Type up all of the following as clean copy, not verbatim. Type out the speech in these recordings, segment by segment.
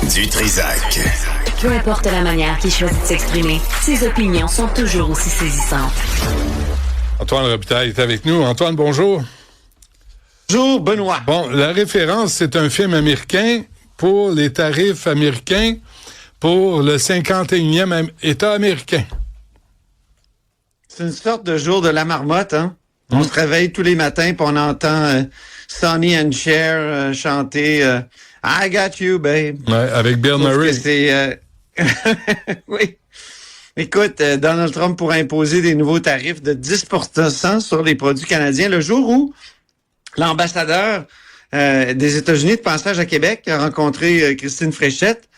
Du Trizac. Peu importe la manière qu'il choisit de s'exprimer, ses opinions sont toujours aussi saisissantes. Antoine Robitaille est avec nous. Antoine, bonjour. Bonjour, Benoît. Bon, la référence, c'est un film américain pour les tarifs américains pour le 51e État américain. C'est une sorte de jour de la marmotte, hein? On se réveille tous les matins puis on entend Sonny and Cher chanter I got you, babe. Ouais, avec Bill Murray. C'est, oui. Écoute, Donald Trump pourrait imposer des nouveaux tarifs de 10% sur les produits canadiens le jour où l'ambassadeur des États-Unis de passage à Québec a rencontré Christine Fréchette.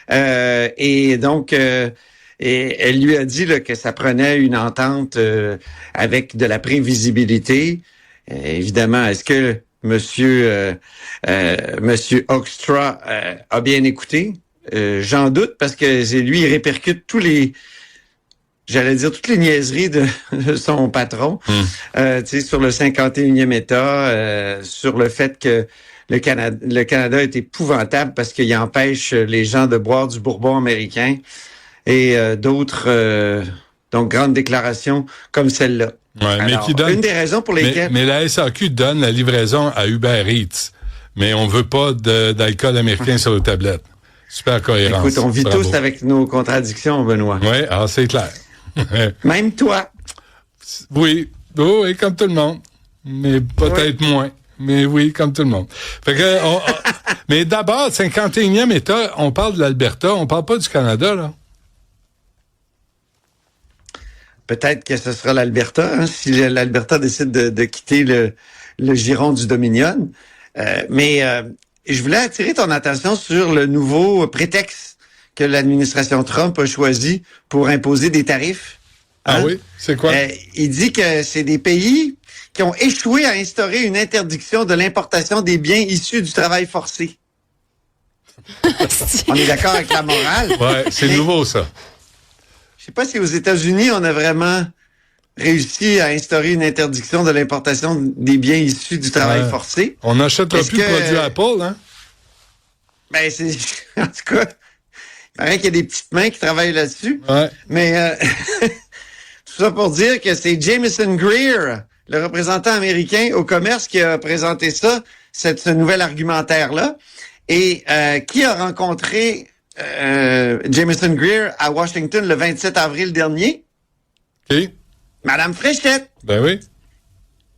Et donc, et elle lui a dit là, que ça prenait une entente avec de la prévisibilité. Évidemment, est-ce que Monsieur Hoekstra a bien écouté? J'en doute parce que lui, il répercute toutes les niaiseries de son patron, sur le 51e État, sur le fait que le Canada est épouvantable parce qu'il empêche les gens de boire du bourbon américain et d'autres donc grandes déclarations comme celle-là. Ouais, alors, mais qui donne, une des raisons pour lesquelles... Mais la SAQ donne la livraison à Uber Eats, mais on veut pas d'alcool américain sur les tablettes. Super cohérence. Écoute, on vit Bravo. tous avec nos contradictions, Benoît. Oui, c'est clair. Même toi. Oui, comme tout le monde. Mais peut-être moins. Mais oui, comme tout le monde. Fait que, mais d'abord, 51e État, on parle de l'Alberta, on parle pas du Canada, là. Peut-être que ce sera l'Alberta, hein, si l'Alberta décide de quitter le giron du Dominion. Mais je voulais attirer ton attention sur le nouveau prétexte que l'administration Trump a choisi pour imposer des tarifs. Hein? Ah oui? C'est quoi? Il dit que c'est des pays qui ont échoué à instaurer une interdiction de l'importation des biens issus du travail forcé. On est d'accord avec la morale? Ouais, c'est nouveau, ça. Je sais pas si aux États-Unis, on a vraiment réussi à instaurer une interdiction de l'importation des biens issus du travail forcé. On n'achètera plus de produits Apple, hein? Ben, c'est... En tout cas, il paraît qu'il y a des petites mains qui travaillent là-dessus. Ouais. Mais tout ça pour dire que c'est Jameson Greer, le représentant américain au commerce, qui a présenté ça, ce nouvel argumentaire-là, et qui a rencontré Jameson Greer à Washington le 27 avril dernier. OK. Madame Fréchette. Ben oui.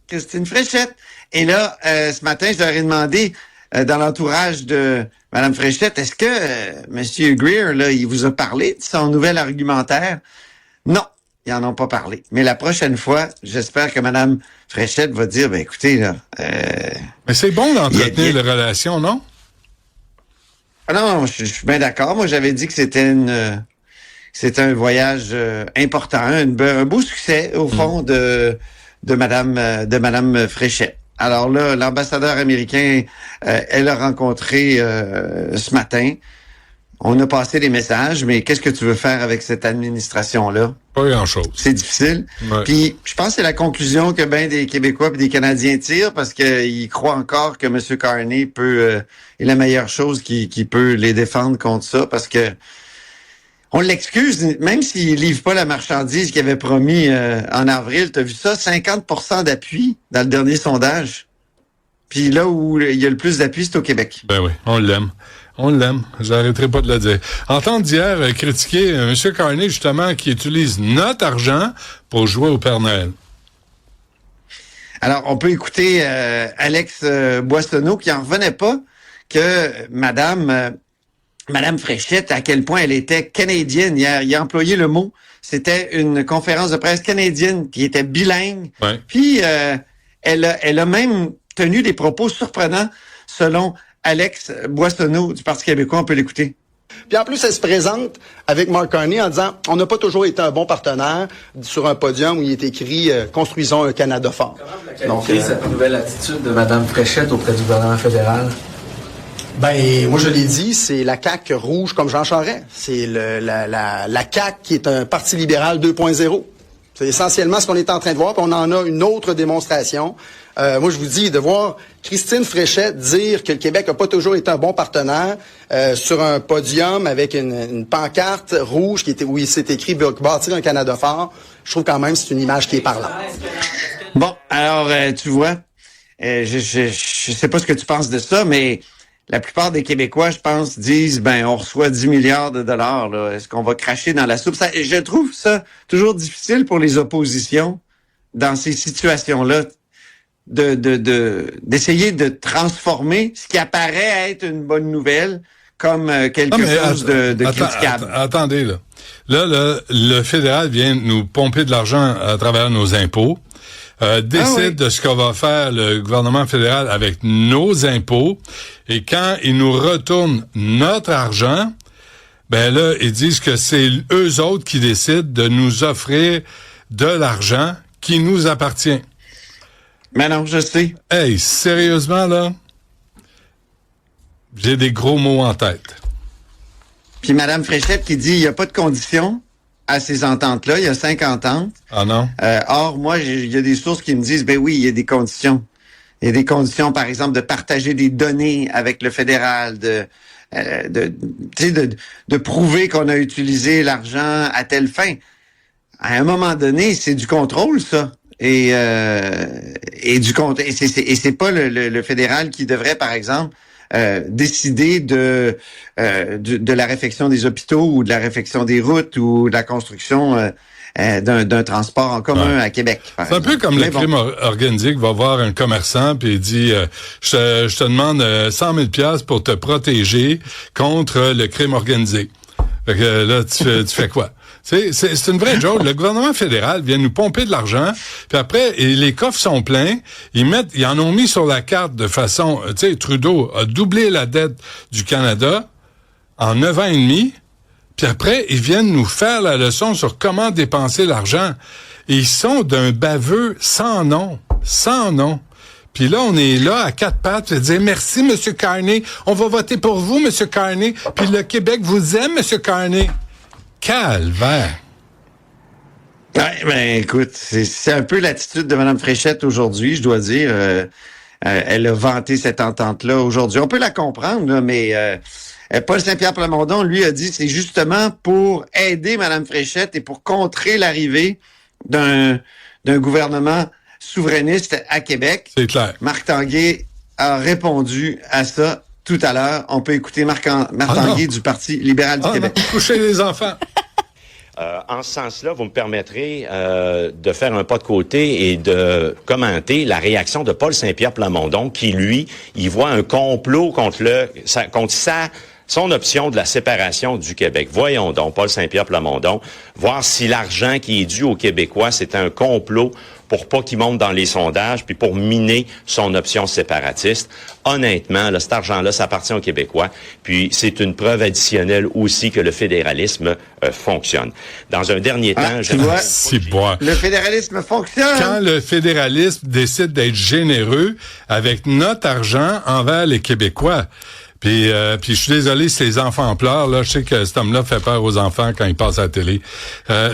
Christine Fréchette. Et là, ce matin, je leur ai demandé, dans l'entourage de Madame Fréchette, est-ce que Monsieur Greer, là, il vous a parlé de son nouvel argumentaire? Non, ils en ont pas parlé. Mais la prochaine fois, j'espère que Madame Fréchette va dire, ben écoutez, là... Mais c'est bon d'entretenir les relations, non? Ah non, je suis bien d'accord. Moi, j'avais dit que c'était un voyage important, un beau succès, au fond, de Madame Fréchette. Alors là, l'ambassadeur américain, elle a rencontré ce matin. On a passé des messages, mais qu'est-ce que tu veux faire avec cette administration-là? Pas grand-chose. C'est difficile. Ouais. Puis, je pense que c'est la conclusion que bien des Québécois et des Canadiens tirent parce qu'ils croient encore que M. Carney est la meilleure chose qui peut les défendre contre ça parce que on l'excuse, même s'il livre pas la marchandise qu'il avait promis en avril. T'as vu ça? 50% d'appui dans le dernier sondage. Puis là où il y a le plus d'appui, c'est au Québec. Ben oui, on l'aime. On l'aime. J'arrêterai pas de le dire. Entendre d'hier critiquer M. Carney, justement, qui utilise notre argent pour jouer au Père Noël. Alors, on peut écouter Alex Boissonneau qui en revenait pas que Madame Fréchette, à quel point elle était canadienne. Il a employé le mot. C'était une conférence de presse canadienne qui était bilingue. Ouais. Puis, elle a même tenu des propos surprenants selon Alex Boissonneau du Parti québécois. On peut l'écouter. Puis en plus, elle se présente avec Mark Carney en disant « On n'a pas toujours été un bon partenaire » sur un podium où il est écrit « Construisons un Canada fort ». Comment vous qualifiez cette nouvelle attitude de Mme Fréchette auprès du gouvernement fédéral? Ben, moi je l'ai dit, c'est la CAQ rouge comme Jean Charest. C'est la CAQ qui est un parti libéral 2.0. C'est essentiellement ce qu'on est en train de voir, puis on en a une autre démonstration moi, je vous dis, de voir Christine Fréchette dire que le Québec n'a pas toujours été un bon partenaire sur un podium avec une pancarte rouge où il s'est écrit « Bâtir un Canada fort », je trouve quand même que c'est une image qui est parlante. Bon, alors, tu vois, je sais pas ce que tu penses de ça, mais la plupart des Québécois, je pense, disent, on reçoit 10 milliards de dollars, là. Est-ce qu'on va cracher dans la soupe? Je trouve ça toujours difficile pour les oppositions dans ces situations-là d'essayer de transformer ce qui apparaît être une bonne nouvelle comme quelque chose de critiquable. Attendez, là. Là, le fédéral vient nous pomper de l'argent à travers nos impôts. Décide de ce qu'on va faire le gouvernement fédéral avec nos impôts, et quand ils nous retournent notre argent, là, ils disent que c'est eux autres qui décident de nous offrir de l'argent qui nous appartient. Mais non, je sais. Hey, sérieusement, là, j'ai des gros mots en tête. Puis Mme Fréchette qui dit, il n'y a pas de conditions à ces ententes-là, il y a 5 ententes. Ah non? Or, moi, il y a des sources qui me disent, oui, il y a des conditions. Il y a des conditions, par exemple, de partager des données avec le fédéral, de prouver qu'on a utilisé l'argent à telle fin. À un moment donné, c'est du contrôle, ça. Et c'est pas le fédéral qui devrait, par exemple, décider de la réfection des hôpitaux ou de la réfection des routes ou de la construction d'un transport en commun à Québec. C'est un peu comme le crime organisé qui va voir un commerçant puis il dit je te demande 100 000 $ pour te protéger contre le crime organisé. Fait que là tu fais quoi? C'est une vraie joke. Le gouvernement fédéral vient nous pomper de l'argent, puis après, les coffres sont pleins. Ils en ont mis sur la carte de façon, Trudeau a doublé la dette du Canada en 9 ans et demi, puis après, ils viennent nous faire la leçon sur comment dépenser l'argent. Et ils sont d'un baveux sans nom. Puis là, on est là à 4 pattes, dire merci, M. Carney. On va voter pour vous, M. Carney. Puis le Québec vous aime, M. Carney. Calvaire. Ouais, écoute, c'est un peu l'attitude de Mme Fréchette aujourd'hui, je dois dire. Elle a vanté cette entente-là aujourd'hui. On peut la comprendre, là, mais Paul Saint-Pierre Plamondon, lui, a dit c'est justement pour aider Mme Fréchette et pour contrer l'arrivée d'un gouvernement souverainiste à Québec. C'est clair. Marc Tanguay a répondu à ça tout à l'heure. On peut écouter Marc Tanguay du Parti libéral du Québec. Coucher les enfants. En ce sens-là, vous me permettrez de faire un pas de côté et de commenter la réaction de Paul Saint-Pierre Plamondon qui, lui, il voit un complot contre son option de la séparation du Québec. Voyons donc, Paul Saint-Pierre Plamondon, voir si l'argent qui est dû aux Québécois, c'est un complot pour pas qu'il monte dans les sondages, puis pour miner son option séparatiste. Honnêtement, là, cet argent-là, ça appartient aux Québécois. Puis c'est une preuve additionnelle aussi que le fédéralisme fonctionne. Dans un dernier temps... Tu vois, le fédéralisme fonctionne! Quand le fédéralisme décide d'être généreux avec notre argent envers les Québécois... Puis je suis désolé si les enfants pleurent, là, je sais que cet homme-là fait peur aux enfants quand il passe à la télé.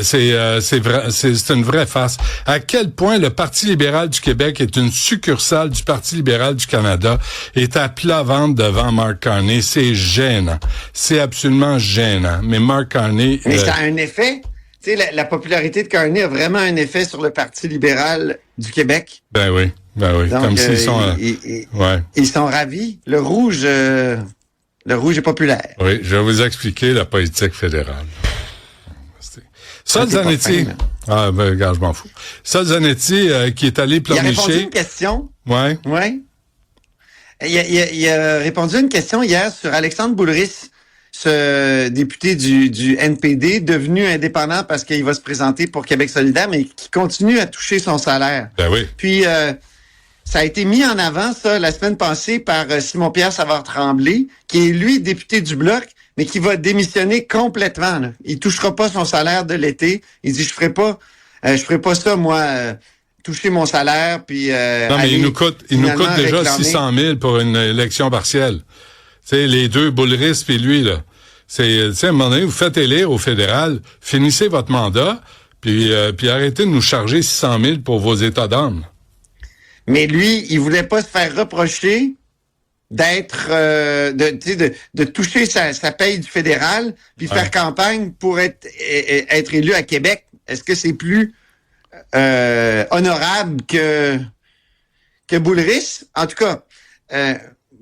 C'est une vraie farce. À quel point le Parti libéral du Québec est une succursale du Parti libéral du Canada, est à plat ventre devant Mark Carney. C'est gênant. C'est absolument gênant. Mais Mark Carney... Mais ça a un effet. Tu sais, la popularité de Carney a vraiment un effet sur le Parti libéral du Québec. Ben oui. Donc, comme s'ils sont... Ils sont ravis. Le rouge est populaire. Oui, je vais vous expliquer la politique fédérale. Sol Zanetti. Regarde, je m'en fous. Sol Zanetti, qui est allé pleurnicher. Il a répondu à une question. Ouais. Il a répondu à une question hier sur Alexandre Boulris, ce député du NPD, devenu indépendant parce qu'il va se présenter pour Québec solidaire, mais qui continue à toucher son salaire. Ben oui. Puis, ça a été mis en avant, ça, la semaine passée par Simon-Pierre Savard-Tremblay, qui est, lui, député du Bloc, mais qui va démissionner complètement. Là. Il touchera pas son salaire de l'été. Il dit, je ferai pas ça, moi, toucher mon salaire, puis... non, mais il nous coûte déjà 600 000 pour une élection partielle. Tu sais, les deux, Boulris puis lui, là. Tu sais, à un moment donné, vous faites élire au fédéral, finissez votre mandat, puis arrêtez de nous charger 600 000 pour vos états d'âme. Mais lui, il voulait pas se faire reprocher d'être de toucher sa paye du fédéral puis faire campagne pour être élu à Québec. Est-ce que c'est plus honorable que Boulris? En tout cas,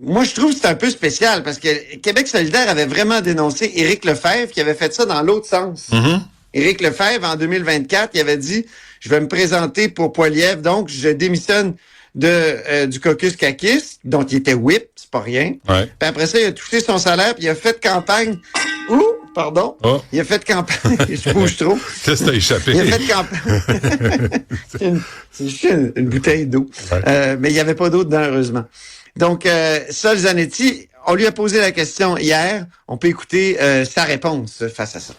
moi je trouve que c'est un peu spécial parce que Québec solidaire avait vraiment dénoncé Éric Lefebvre qui avait fait ça dans l'autre sens. Mm-hmm. Éric Lefebvre, en 2024, il avait dit « Je vais me présenter pour Poilievre, donc je démissionne du caucus caquiste, dont il était whip, c'est pas rien. Ouais. Puis après ça, il a touché son salaire, puis il a fait campagne. Pardon. Oh. Il a fait campagne. Je bouge trop. Qu'est-ce que t'as échappé? Il a fait campagne. C'est juste une bouteille d'eau. Ouais. Mais il n'y avait pas d'eau dedans, heureusement. Donc, Sol Zanetti, on lui a posé la question hier. On peut écouter sa réponse face à ça.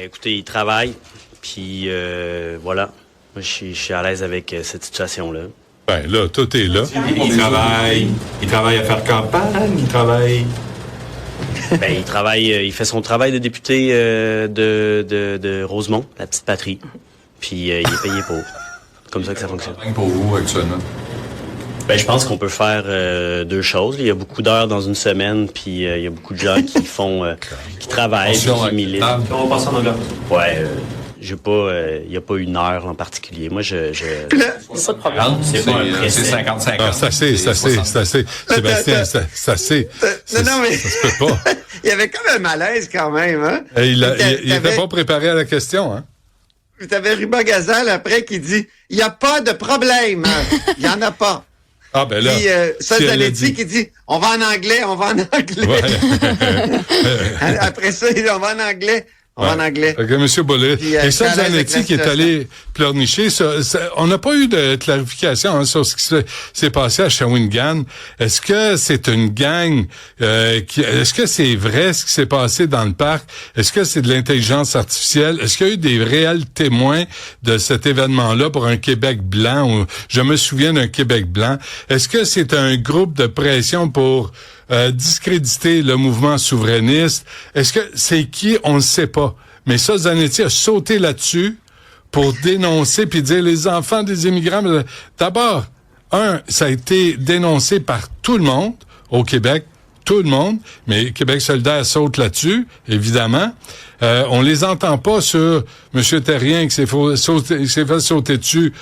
Écoutez, il travaille, puis voilà. Moi, je suis à l'aise avec cette situation-là. Ben là, tout est là. Il travaille à faire campagne, il travaille... Il travaille, il fait son travail de député de Rosemont, la petite patrie. Puis il est payé pour. Comme ça que ça fonctionne. Pour vous, actuellement? Je pense qu'on peut faire deux choses. Il y a beaucoup d'heures dans une semaine, puis il y a beaucoup de gens qui qui travaillent, qui militent. On va passer en anglais. Ouais, il n'y a pas une heure en particulier. Moi, c'est pas de problème. C'est pas un précès. C'est 50-50. Ah, ça c'est. Sébastien, ça c'est. Non, mais... Ça se peut pas. Il y avait comme un malaise quand même, hein? Il était pas préparé à la question, hein? Tu avais Ruba Gazal après qui dit « Il n'y a pas de problème. Il n'y en a pas. » Ah, ben là. Puis Zanetti qui dit « On va en anglais. » Ouais. Après ça, il dit « On va en anglais. » En anglais. Okay, M. Bollé. Et ça, Zanetti qui est allé pleurnicher, on n'a pas eu de clarification sur ce qui s'est passé à Shawinigan. Est-ce que c'est une gang est-ce que c'est vrai ce qui s'est passé dans le parc? Est-ce que c'est de l'intelligence artificielle? Est-ce qu'il y a eu des réels témoins de cet événement-là pour un Québec blanc? Je me souviens d'un Québec blanc. Est-ce que c'est un groupe de pression pour discréditer le mouvement souverainiste? Est-ce que c'est qui? On ne sait pas. Mais ça, Zanetti a sauté là-dessus pour dénoncer puis dire les enfants des immigrants. D'abord, ça a été dénoncé par tout le monde au Québec, tout le monde, mais Québec solidaire saute là-dessus, évidemment. On les entend pas sur M. Terrien qui s'est fait sauter dessus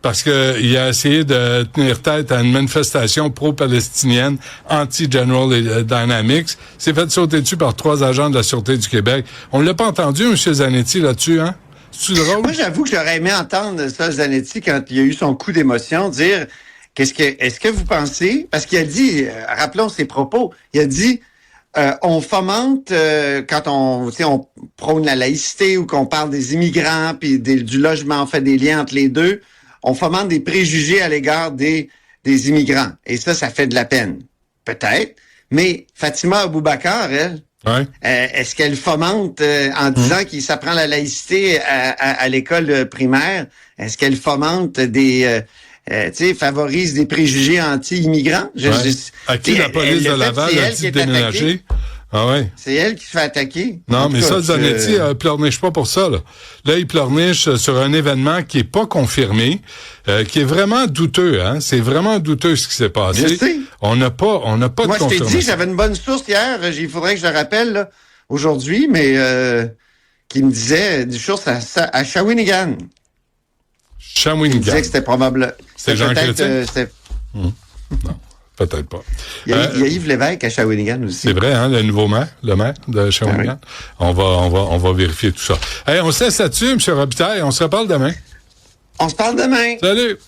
parce que il a essayé de tenir tête à une manifestation pro-palestinienne anti-General Dynamics. C'est fait sauter dessus par 3 agents de la Sûreté du Québec. On l'a pas entendu, M. Zanetti, là-dessus, hein? C'est drôle? Moi, j'avoue que j'aurais aimé entendre ça, Zanetti, quand il a eu son coup d'émotion, dire est-ce que vous pensez, parce qu'il a dit, rappelons ses propos, il a dit on fomente quand on prône la laïcité ou qu'on parle des immigrants puis du logement, on fait des liens entre les deux. On fomente des préjugés à l'égard des immigrants. Et ça fait de la peine. Peut-être. Mais Fatima Abubakar, elle, ouais. Est-ce qu'elle fomente en disant qu'il s'apprend la laïcité à l'école primaire? Est-ce qu'elle fomente favorise des préjugés anti-immigrants? À qui la police de Laval a dit de déménager? Ah ouais. C'est elle qui se fait attaquer. Non, mais ça, Zanetti pleurniche pas pour ça, là. Là, il pleurniche sur un événement qui est pas confirmé, qui est vraiment douteux, hein. C'est vraiment douteux ce qui s'est passé. Je sais. On n'a pas de confirmation. Moi, je t'ai dit, j'avais une bonne source hier, il faudrait que je le rappelle, là, aujourd'hui, mais, qui me disait du source à Shawinigan. Shawinigan. Il disait que c'était probable. C'était Jean Chrétien? Non. Peut-être pas. Il y a Yves Lévesque à Shawinigan aussi. C'est vrai, hein, le maire de Shawinigan. Ah oui. On va vérifier tout ça. Hey, on se laisse là-dessus, M. Robitaille. On se reparle demain. On se parle demain. Salut!